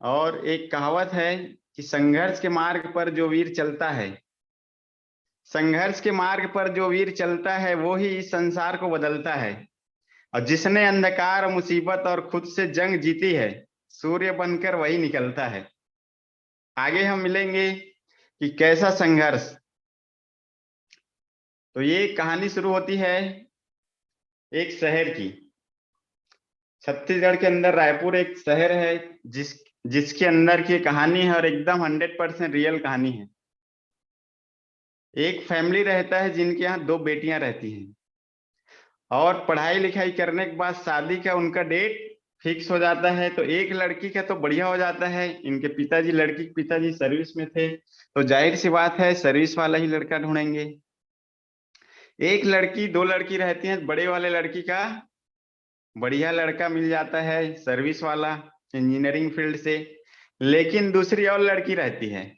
और एक कहावत है कि संघर्ष के मार्ग पर जो वीर चलता है, संघर्ष के मार्ग पर जो वीर चलता है वो ही इस संसार को बदलता है। और जिसने अंधकार, मुसीबत और खुद से जंग जीती है, सूर्य बनकर वही निकलता है। आगे हम मिलेंगे कि कैसा संघर्ष। तो ये कहानी शुरू होती है एक शहर की। छत्तीसगढ़ के अंदर रायपुर एक शहर है जिसके अंदर की कहानी है और एकदम 100% रियल कहानी है। एक फैमिली रहता है जिनके यहाँ दो बेटियां रहती हैं, और पढ़ाई लिखाई करने के बाद शादी का उनका डेट फिक्स हो जाता है। तो एक लड़की का तो बढ़िया हो जाता है, इनके पिताजी, लड़की के पिताजी सर्विस में थे, तो जाहिर सी बात है सर्विस वाला ही लड़का ढूंढेंगे। एक लड़की, दो लड़की रहती हैं, बड़े वाले लड़की का बढ़िया लड़का मिल जाता है, सर्विस वाला, इंजीनियरिंग फील्ड से। लेकिन दूसरी और लड़की रहती है।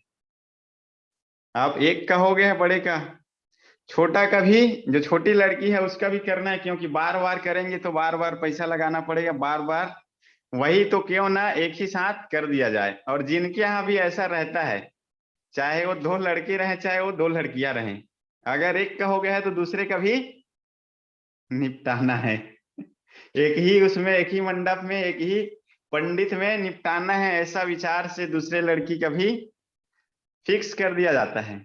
अब एक का हो गया है बड़े का, छोटा का भी, जो छोटी लड़की है उसका भी करना है, क्योंकि बार बार करेंगे तो बार बार पैसा लगाना पड़ेगा, बार बार वही तो क्यों ना एक ही साथ कर दिया जाए। और जिनके यहाँ भी ऐसा रहता है, चाहे वो दो लड़के रहें चाहे वो दो लड़कियां रहें, अगर एक का हो गया है तो दूसरे का भी निपटाना है। एक ही उसमें, एक ही मंडप में, एक ही पंडित में निपटाना है, ऐसा विचार से दूसरे लड़की का भी फिक्स कर दिया जाता है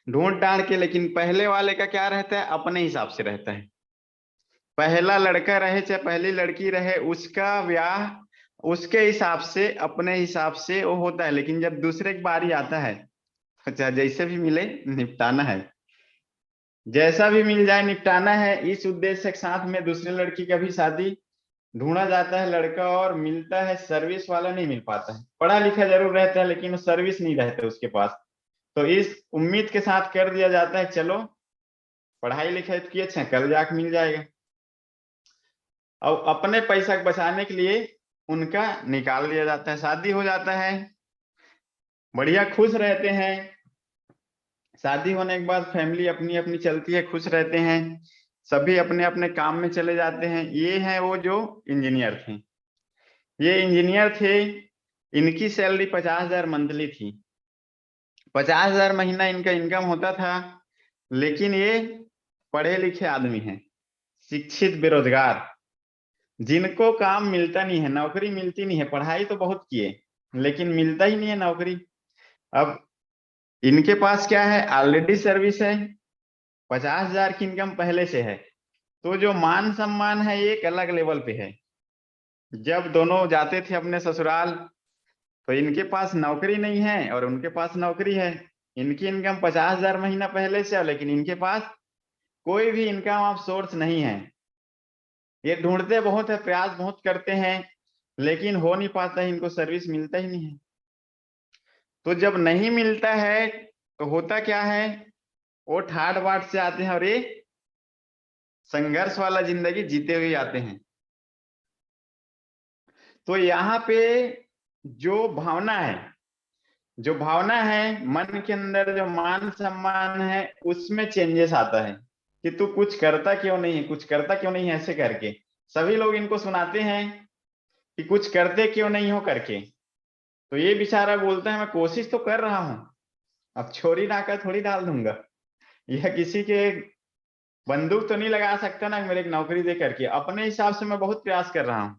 ढूंढ डांड के। लेकिन पहले वाले का क्या रहता है, अपने हिसाब से रहता है। पहला लड़का रहे चाहे पहली लड़की रहे, उसका ब्याह उसके हिसाब से, अपने हिसाब से वो होता है। लेकिन जब दूसरे की बारी आता है तो चाहे जैसे भी मिले निपटाना है, जैसा भी मिल जाए निपटाना है। इस उद्देश्य के साथ में दूसरी लड़की का भी शादी ढूंढा जाता है लड़का, और मिलता है सर्विस वाला नहीं मिल पाता है। पढ़ा लिखा जरूर रहता है लेकिन वो सर्विस नहीं रहता उसके पास। तो इस उम्मीद के साथ कर दिया जाता है, चलो पढ़ाई लिखाई तो की, अच्छा कल जाके मिल जाएगा। और अपने पैसा बचाने के लिए उनका निकाल दिया जाता है, शादी हो जाता है, बढ़िया खुश रहते हैं। शादी होने के बाद फैमिली अपनी अपनी चलती है, खुश रहते हैं, सभी अपने अपने काम में चले जाते हैं। ये हैं वो जो इंजीनियर थे। ये इंजीनियर थे, इनकी सैलरी 50,000 मंथली थी, 50,000 महीना इनका इनकम होता था। लेकिन ये पढ़े लिखे आदमी हैं, शिक्षित बेरोजगार, जिनको काम मिलता नहीं है, नौकरी मिलती नहीं है। पढ़ाई तो बहुत किए लेकिन मिलता ही नहीं है नौकरी। अब इनके पास क्या है, ऑलरेडी सर्विस है, 50,000 की इनकम पहले से है, तो जो मान सम्मान है ये एक अलग लेवल पे है। जब दोनों जाते थे अपने ससुराल, तो इनके पास नौकरी नहीं है और उनके पास नौकरी है। इनकी इनकम 50,000 महीना पहले से है, लेकिन इनके पास कोई भी इनकम ऑफ सोर्स नहीं है। ये ढूंढते बहुत है, प्रयास बहुत करते हैं, लेकिन हो नहीं पाता है, इनको सर्विस मिलता ही नहीं है। तो जब नहीं मिलता है तो होता क्या है, वो ठाट बाट से आते हैं और ये संघर्ष वाला जिंदगी जीते हुए आते हैं। तो यहाँ पे जो भावना है, जो भावना है मन के अंदर, जो मान सम्मान है, उसमें चेंजेस आता है कि तू कुछ करता क्यों नहीं है, कुछ करता क्यों नहीं है, ऐसे करके सभी लोग इनको सुनाते हैं कि कुछ करते क्यों नहीं हो करके। तो ये बेचारा बोलता है मैं कोशिश तो कर रहा हूं, अब छोरी नाका थोड़ी डाल दूंगा, यह किसी के बंदूक तो नहीं लगा सकता ना मेरे एक नौकरी दे करके, अपने हिसाब से मैं बहुत प्रयास कर रहा हूं।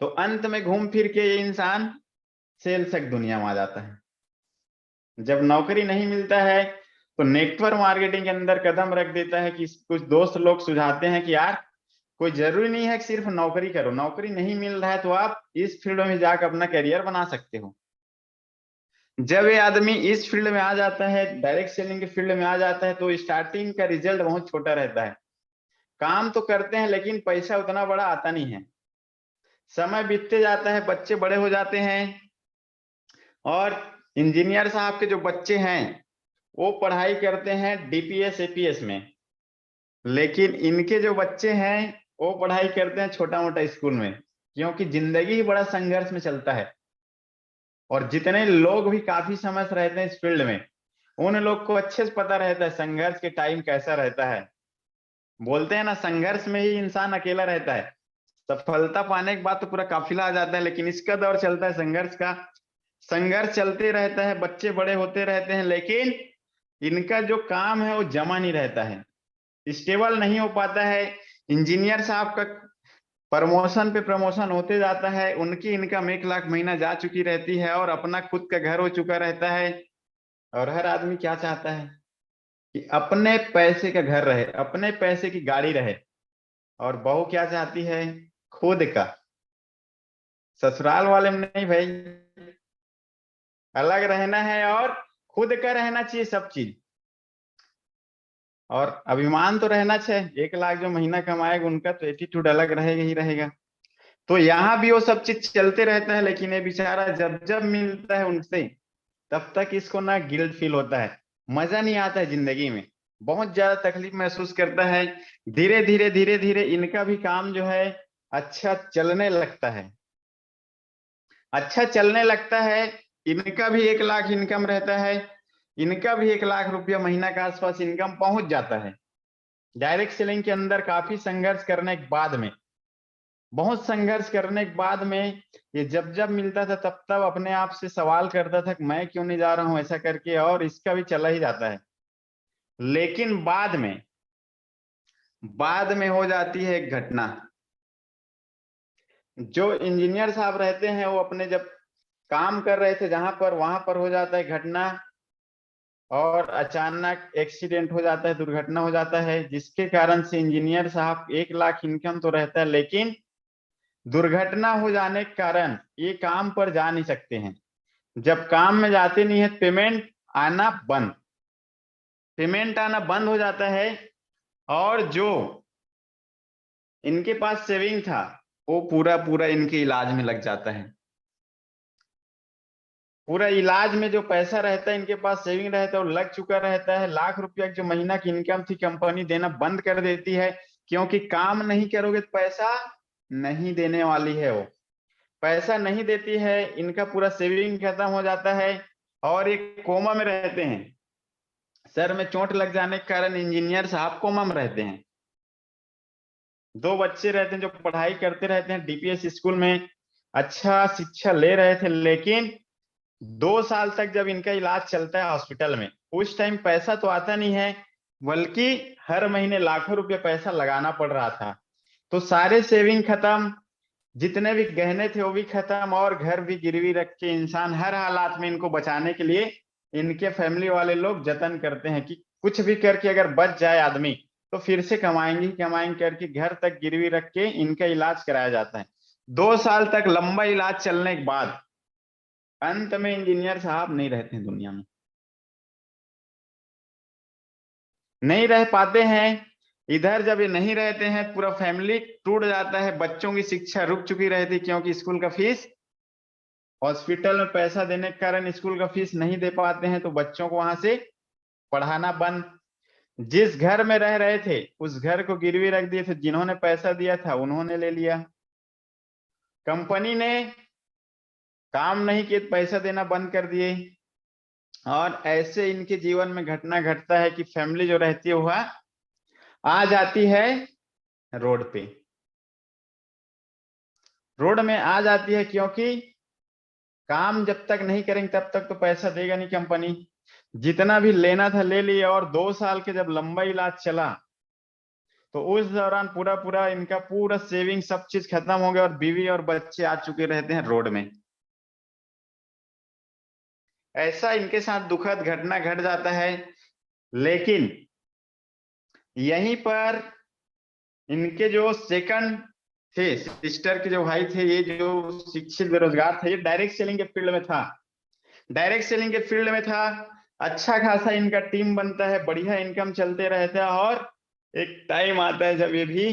तो अंत में घूम फिर के ये इंसान सेल्स की दुनिया में आ जाता है। जब नौकरी नहीं मिलता है तो नेटवर्क मार्केटिंग के अंदर कदम रख देता है कि कुछ दोस्त लोग सुझाते हैं कि यार कोई जरूरी नहीं है कि सिर्फ नौकरी करो, नौकरी नहीं मिल रहा है तो आप इस फील्ड में जाकर अपना करियर बना सकते हो। जब ये आदमी इस फील्ड में आ जाता है, डायरेक्ट सेलिंग के फील्ड में आ जाता है, तो स्टार्टिंग का रिजल्ट बहुत छोटा रहता है। काम तो करते हैं लेकिन पैसा उतना बड़ा आता नहीं है। समय बीतते जाता है, बच्चे बड़े हो जाते हैं, और इंजीनियर साहब के जो बच्चे हैं वो पढ़ाई करते हैं डीपीएस एपीएस में, लेकिन इनके जो बच्चे हैं वो पढ़ाई करते हैं छोटा मोटा स्कूल में, क्योंकि जिंदगी ही बड़ा संघर्ष में चलता है। और जितने लोग भी काफी समय से रहते हैं इस फील्ड में, उन लोग को अच्छे से पता रहता है संघर्ष के टाइम कैसा रहता है। बोलते हैं ना, संघर्ष में ही इंसान अकेला रहता है। सफलता पाने के बाद तो पूरा काफिला आ जाता है, लेकिन इसका दौर चलता है संघर्ष का। संघर्ष चलते रहता है, बच्चे बड़े होते रहते हैं, लेकिन इनका जो काम है वो जमा नहीं रहता है, स्टेबल नहीं हो पाता है। इंजीनियर साहब का प्रमोशन पे प्रमोशन होते जाता है, उनकी इनकम 1 लाख महीना जा चुकी रहती है और अपना खुद का घर हो चुका रहता है। और हर आदमी क्या चाहता है कि अपने पैसे का घर रहे, अपने पैसे की गाड़ी रहे। और बहू क्या चाहती है? खुद का। ससुराल वाले में नहीं भाई, अलग रहना है और खुद का रहना चाहिए सब चीज। और अभिमान तो रहना चाहिए, 1 लाख जो महीना कमाएगा उनका तो एटीट्यूड अलग रहेगा ही रहेगा। तो यहाँ भी वो सब चीज चलते रहता है, लेकिन ये बेचारा जब जब मिलता है उनसे, तब तक इसको ना गिल्ट फील होता है, मजा नहीं आता है जिंदगी में, बहुत ज्यादा तकलीफ महसूस करता है। धीरे धीरे इनका भी काम जो है अच्छा चलने लगता है, अच्छा चलने लगता है। इनका भी 1 लाख इनकम रहता है, इनका भी 1 लाख रुपया महीना के आसपास इनकम पहुंच जाता है। डायरेक्ट सेलिंग के अंदर काफी संघर्ष करने के बाद में, बहुत संघर्ष करने के बाद में, ये जब जब मिलता था तब तब अपने आप से सवाल करता था कि मैं क्यों नहीं जा रहा हूं ऐसा करके, और इसका भी चला ही जाता है। लेकिन बाद में हो जाती है एक घटना। जो इंजीनियर साहब रहते हैं वो अपने जब काम कर रहे थे जहां पर, वहां पर हो जाता है घटना, और अचानक एक्सीडेंट हो जाता है, दुर्घटना हो जाता है, जिसके कारण से इंजीनियर साहब 1 लाख इनकम तो रहता है, लेकिन दुर्घटना हो जाने के कारण ये काम पर जा नहीं सकते हैं। जब काम में जाते नहीं है, आना बंद पेमेंट आना बंद हो जाता है। और जो इनके पास सेविंग था वो पूरा पूरा इनके इलाज में लग जाता है। पूरा इलाज में जो पैसा रहता है इनके पास सेविंग रहता है वो लग चुका रहता है। लाख रुपया जो महीना की इनकम थी कंपनी देना बंद कर देती है, क्योंकि काम नहीं करोगे तो पैसा नहीं देने वाली है। वो पैसा नहीं देती है, इनका पूरा सेविंग खत्म हो जाता है और एक कोमा में रहते हैं। सर में चोट लग जाने के कारण इंजीनियर साहब कोमा में रहते हैं। 2 बच्चे रहते हैं जो पढ़ाई करते रहते हैं डीपीएस स्कूल में, अच्छा शिक्षा ले रहे थे, लेकिन 2 साल तक जब इनका इलाज चलता है हॉस्पिटल में, उस टाइम पैसा तो आता नहीं है, बल्कि हर महीने लाखों रुपए पैसा लगाना पड़ रहा था। तो सारे सेविंग खत्म, जितने भी गहने थे वो भी खत्म, और घर भी गिरवी रख के इंसान हर हालात में इनको बचाने के लिए इनके फैमिली वाले लोग जतन करते हैं कि कुछ भी करके अगर बच जाए आदमी तो फिर से कमाएंगे ही कमाएंगे करके घर तक गिरवी रख के इनका इलाज कराया जाता है। 2 साल तक लंबा इलाज चलने के बाद अंत में इंजीनियर साहब नहीं रहते हैं दुनिया में, नहीं रह पाते हैं। इधर जब ये नहीं रहते हैं पूरा फैमिली टूट जाता है, बच्चों की शिक्षा रुक चुकी रहती क्योंकि स्कूल का फीस, हॉस्पिटल में पैसा देने के कारण स्कूल का फीस नहीं दे पाते हैं, तो बच्चों को वहां से पढ़ाना बंद। जिस घर में रह रहे थे उस घर को गिरवी रख दिए थे, जिन्होंने पैसा दिया था उन्होंने ले लिया, कंपनी ने काम नहीं किए, पैसा देना बंद कर दिए। और ऐसे इनके जीवन में घटना घटता है कि फैमिली जो रहती है वह आ जाती है रोड पे, रोड में आ जाती है, क्योंकि काम जब तक नहीं करेंगे तब तक तो पैसा देगा नहीं कंपनी। जितना भी लेना था ले लिया, और 2 साल के जब लंबा इलाज चला तो उस दौरान पूरा पूरा इनका पूरा सेविंग सब चीज खत्म हो गया, और बीवी और बच्चे आ चुके रहते हैं रोड में। ऐसा इनके साथ दुखद घटना घट जाता है। लेकिन यहीं पर इनके जो सेकंड थे, सिस्टर के जो भाई थे, ये जो शिक्षित बेरोजगार थे, ये डायरेक्ट सेलिंग के फील्ड में था, डायरेक्ट सेलिंग के फील्ड में था। अच्छा खासा इनका टीम बनता है, बढ़िया इनकम चलते रहता है, और एक टाइम आता है जब ये भी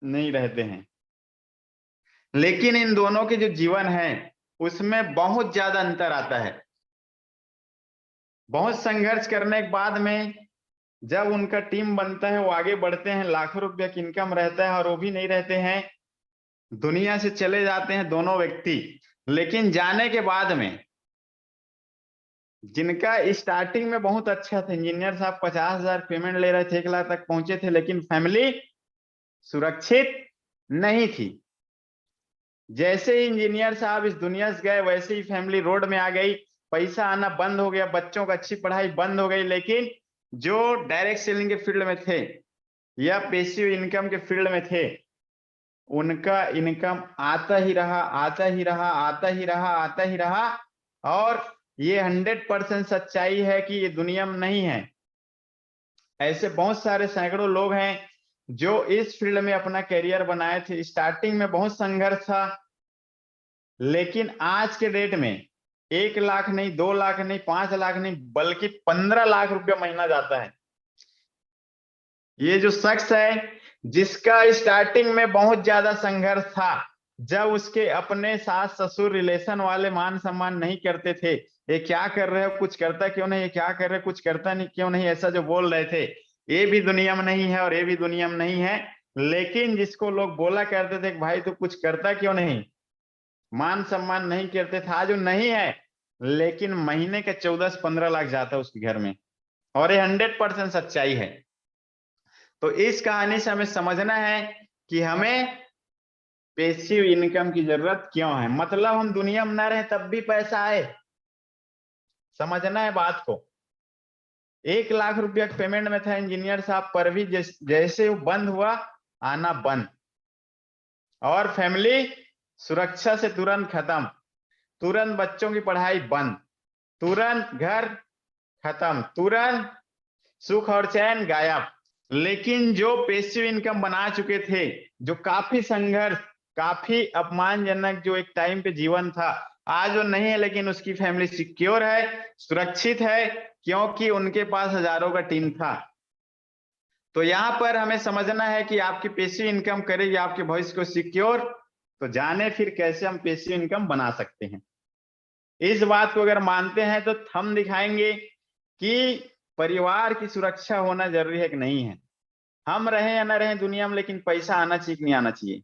नहीं रहते हैं। लेकिन इन दोनों के जो जीवन है उसमें बहुत ज्यादा अंतर आता है। बहुत संघर्ष करने के बाद में जब उनका टीम बनता है, वो आगे बढ़ते हैं, लाखों रुपया की इनकम रहता है, और वो भी नहीं रहते हैं, दुनिया से चले जाते हैं दोनों व्यक्ति। लेकिन जाने के बाद में जिनका स्टार्टिंग में बहुत अच्छा था, इंजीनियर साहब 50,000 पेमेंट ले रहे थे, 1 लाख तक पहुंचे थे, लेकिन फैमिली सुरक्षित नहीं थी। जैसे ही इंजीनियर साहब इस दुनिया से गए वैसे ही फैमिली रोड में आ गई, पैसा आना बंद हो गया, बच्चों का अच्छी पढ़ाई बंद हो गई। लेकिन जो डायरेक्ट सेलिंग के फील्ड में थे या पैसिव इनकम के फील्ड में थे, उनका इनकम आता ही रहा, आता ही रहा, आता ही रहा, आता ही रहा। और ये 100% सच्चाई है कि ये दुनिया में नहीं है। ऐसे बहुत सारे सैकड़ों लोग हैं जो इस फील्ड में अपना करियर बनाए थे। स्टार्टिंग में बहुत संघर्ष था, लेकिन आज के डेट में 1 लाख नहीं, 2 लाख नहीं, 5 लाख नहीं, बल्कि 15 लाख रुपया महीना जाता है। ये जो शख्स है जिसका स्टार्टिंग में बहुत ज्यादा संघर्ष था, जब उसके अपने सास ससुर रिलेशन वाले मान सम्मान नहीं करते थे, ये क्या कर रहे हो, कुछ करता क्यों नहीं, ये क्या कर रहे हो, कुछ करता नहीं क्यों नहीं, ऐसा जो बोल रहे थे, ये भी दुनिया में नहीं है और ये भी दुनिया में नहीं है। लेकिन जिसको लोग बोला करते थे कि भाई तू कुछ करता क्यों नहीं, मान सम्मान नहीं करते थे, आज वो नहीं है, लेकिन महीने के 14 से 15 लाख जाता है उसके घर में। और ये 100% सच्चाई है। तो इस कहानी से हमें समझना है कि हमें पैसिव इनकम की जरूरत क्यों है। मतलब हम दुनिया में ना रहे तब भी पैसा आए, समझना है बात को। 1 लाख रुपया पेमेंट में था इंजीनियर साहब, पर भी जैसे वो बंद हुआ, आना बंद। और फैमिली सुरक्षा से तुरंत खत्म, तुरंत बच्चों की पढ़ाई बंद, तुरंत घर खत्म, तुरंत सुख और चैन गायब। लेकिन जो पैसिव इनकम बना चुके थे, जो काफी संघर्ष, काफी अपमानजनक जो एक टाइम पे जीवन था, आज वो नहीं है, लेकिन उसकी फैमिली सिक्योर है, सुरक्षित है, क्योंकि उनके पास हजारों का टीम था। तो यहां पर हमें समझना है कि आपकी पैसिव इनकम करेगी आपके भविष्य को सिक्योर। तो जाने फिर कैसे हम पैसिव इनकम बना सकते हैं। इस बात को अगर मानते हैं तो हम दिखाएंगे कि परिवार की सुरक्षा होना जरूरी है कि नहीं है। हम रहें या ना रहें दुनिया में, लेकिन पैसा आना चाहिए कि नहीं आना चाहिए।